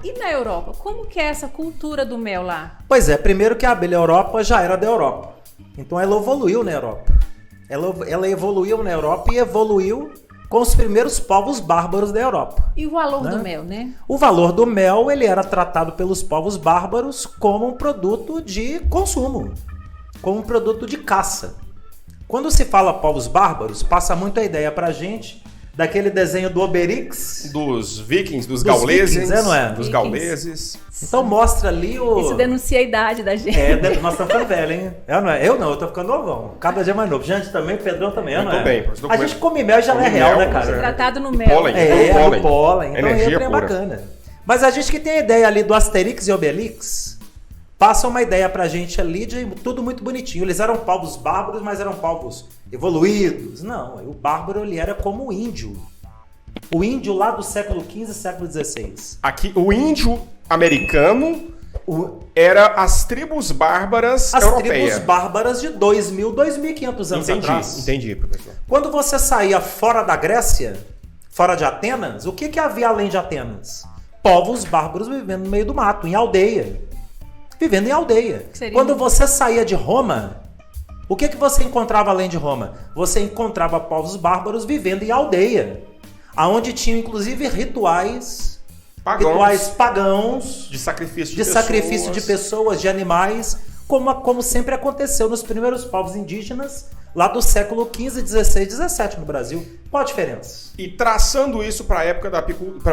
E na Europa, como que é essa cultura do mel lá? Pois é, primeiro que a abelha Europa já era da Europa. Então ela evoluiu na Europa. Ela evoluiu na Europa e evoluiu com os primeiros povos bárbaros da Europa. E o valor do mel, né? O valor do mel, ele era tratado pelos povos bárbaros como um produto de consumo, como um produto de caça. Quando se fala povos bárbaros, passa muito a ideia pra gente daquele desenho do Obelix. Dos vikings, dos gauleses. Vikings, não é? Dos Vikings. gauleses. Então mostra ali o... Isso denuncia a idade da gente. Nós estamos ficando velho, hein? Eu não, eu tô ficando novão. Cada dia mais novo. Gente também, Pedrão também, Eu não tô é? bem, mas A gente come mel e já não é come real, mel, né, cara? Tratado no E mel. pólen. O pólen. Então Energia entra é pura. bacana. Mas a gente que tem a ideia ali do Asterix e Obelix, passa uma ideia pra gente ali de tudo muito bonitinho. Eles eram povos bárbaros, mas eram povos evoluídos. Não, o bárbaro ele era como o índio. O índio lá do século XV, século XVI. Aqui, o índio americano era as tribos bárbaras As europeias. tribos bárbaras de 2.000, 2.500 anos atrás. Entendi, professor. Quando você saía fora da Grécia, fora de Atenas, o que havia além de Atenas? Povos bárbaros vivendo no meio do mato, em aldeia. Vivendo em aldeia. Seria Quando um- você saía de Roma, o que você encontrava além de Roma? Você encontrava povos bárbaros vivendo em aldeia, aonde tinham inclusive rituais pagãos De sacrifício de de pessoas. sacrifício de pessoas, de animais, como sempre aconteceu nos primeiros povos indígenas lá do século XV, XVI, XVII no Brasil. Qual a diferença? E traçando isso para a época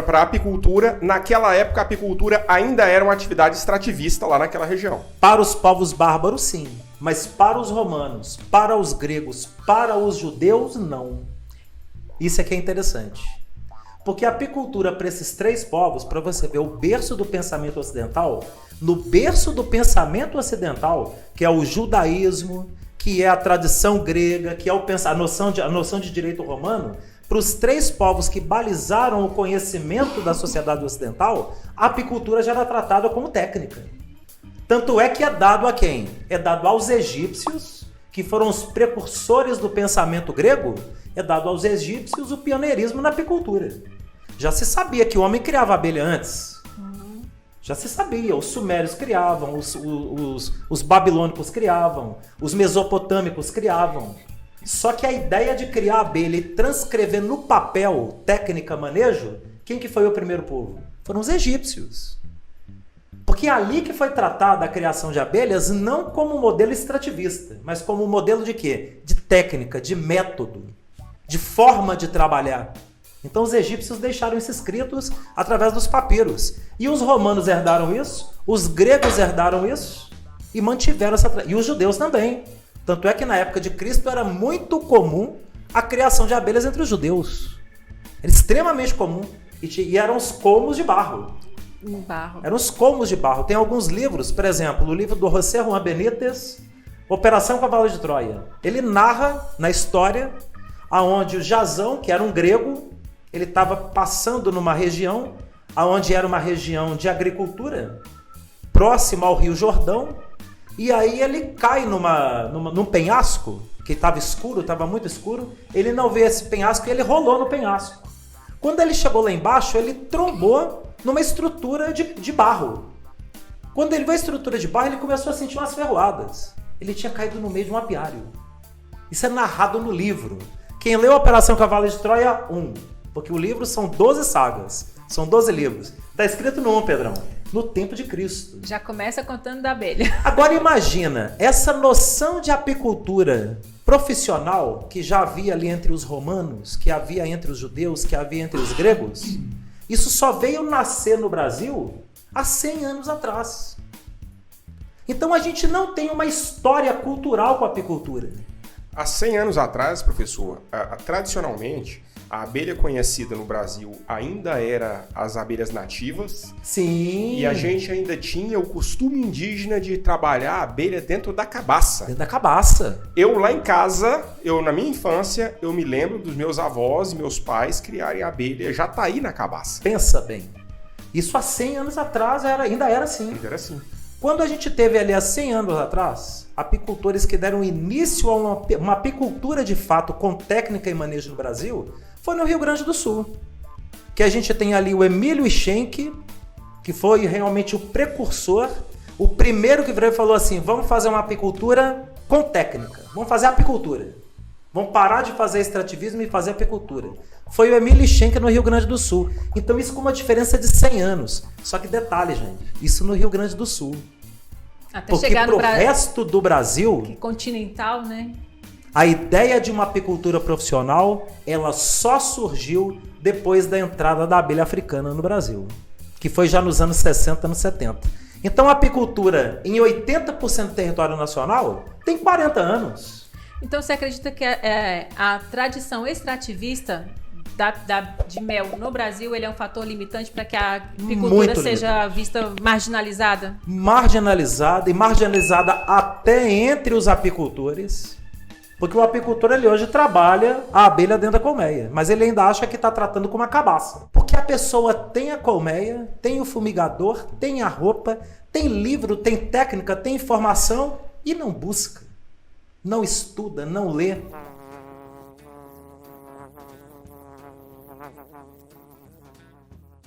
para a apicultura, naquela época a apicultura ainda era uma atividade extrativista lá naquela região. Para os povos bárbaros, sim. Mas para os romanos, para os gregos, para os judeus, não. Isso é que é interessante. Porque a apicultura para esses três povos, para você ver o berço do pensamento ocidental, no berço do pensamento ocidental, que é o judaísmo, que é a tradição grega, que é a noção de direito romano, para os três povos que balizaram o conhecimento da sociedade ocidental, a apicultura já era tratada como técnica. Tanto é que é dado a quem? É dado aos egípcios, que foram os precursores do pensamento grego, é dado aos egípcios o pioneirismo na apicultura. Já se sabia que o homem criava abelha antes. Já se sabia, os sumérios criavam, os babilônicos criavam, os mesopotâmicos criavam. Só que a ideia de criar abelha e transcrever no papel técnica, manejo, quem que foi o primeiro povo? Foram os egípcios. Porque é ali que foi tratada a criação de abelhas não como um modelo extrativista, mas como um modelo de quê? De técnica, de método, de forma de trabalhar. Então os egípcios deixaram isso escritos através dos papiros. E os romanos herdaram isso, os gregos herdaram isso e mantiveram essa tradição. E os judeus também. Tanto é que na época de Cristo era muito comum a criação de abelhas entre os judeus. Era extremamente comum. E eram os colmos de barro. No barro. Eram os colmos de barro. Tem alguns livros, por exemplo, o livro do José Juan Benítez, Operação Cavalo de Troia. Ele narra na história aonde o Jasão, que era um grego, ele estava passando numa região aonde era uma região de agricultura, próxima ao Rio Jordão, e aí ele cai num penhasco, que estava escuro, estava muito escuro, ele não vê esse penhasco e ele rolou no penhasco. Quando ele chegou lá embaixo, ele trombou numa estrutura de barro. Quando ele viu a estrutura de barro, ele começou a sentir umas ferroadas. Ele tinha caído no meio de um apiário. Isso é narrado no livro. Quem leu Operação Cavalo de Troia, 1. Porque o livro são 12 sagas. São 12 livros. Está escrito no 1, Pedrão. No tempo de Cristo. Já começa contando da abelha. Agora imagina, essa noção de apicultura profissional que já havia ali entre os romanos, que havia entre os judeus, que havia entre os gregos, isso só veio nascer no Brasil há 100 anos atrás. Então a gente não tem uma história cultural com a apicultura. Há 100 anos atrás, professor, tradicionalmente, a abelha conhecida no Brasil ainda era as abelhas nativas. Sim. E a gente ainda tinha o costume indígena de trabalhar a abelha dentro da cabaça. Dentro da cabaça. Eu lá em casa, na minha infância, eu me lembro dos meus avós e meus pais criarem a abelha jataí na cabaça. Pensa bem. Isso há 100 anos atrás ainda era assim. Ainda era assim. Quando a gente teve ali há 100 anos atrás, apicultores que deram início a uma apicultura de fato com técnica e manejo no Brasil, foi no Rio Grande do Sul. Que a gente tem ali o Emílio Schenck, que foi realmente o precursor, o primeiro que virou e falou assim, vamos fazer uma apicultura com técnica, vamos fazer apicultura. Vamos parar de fazer extrativismo e fazer apicultura. Foi o Emílio Schenck no Rio Grande do Sul. Então isso com uma diferença de 100 anos. Só que detalhe, gente, isso no Rio Grande do Sul. Até Porque chegar pro no Brasil resto do Brasil, continental, né? a ideia de uma apicultura profissional, ela só surgiu depois da entrada da abelha africana no Brasil, que foi já nos anos 60, anos 70. Então a apicultura em 80% do território nacional tem 40 anos. Então você acredita que a tradição extrativista de mel no Brasil ele é um fator limitante para que a apicultura Muito seja vista marginalizada? Marginalizada e marginalizada até entre os apicultores. Porque o apicultor ele hoje trabalha a abelha dentro da colmeia, mas ele ainda acha que está tratando com uma cabaça. Porque a pessoa tem a colmeia, tem o fumigador, tem a roupa, tem livro, tem técnica, tem informação e não busca, não estuda, não lê.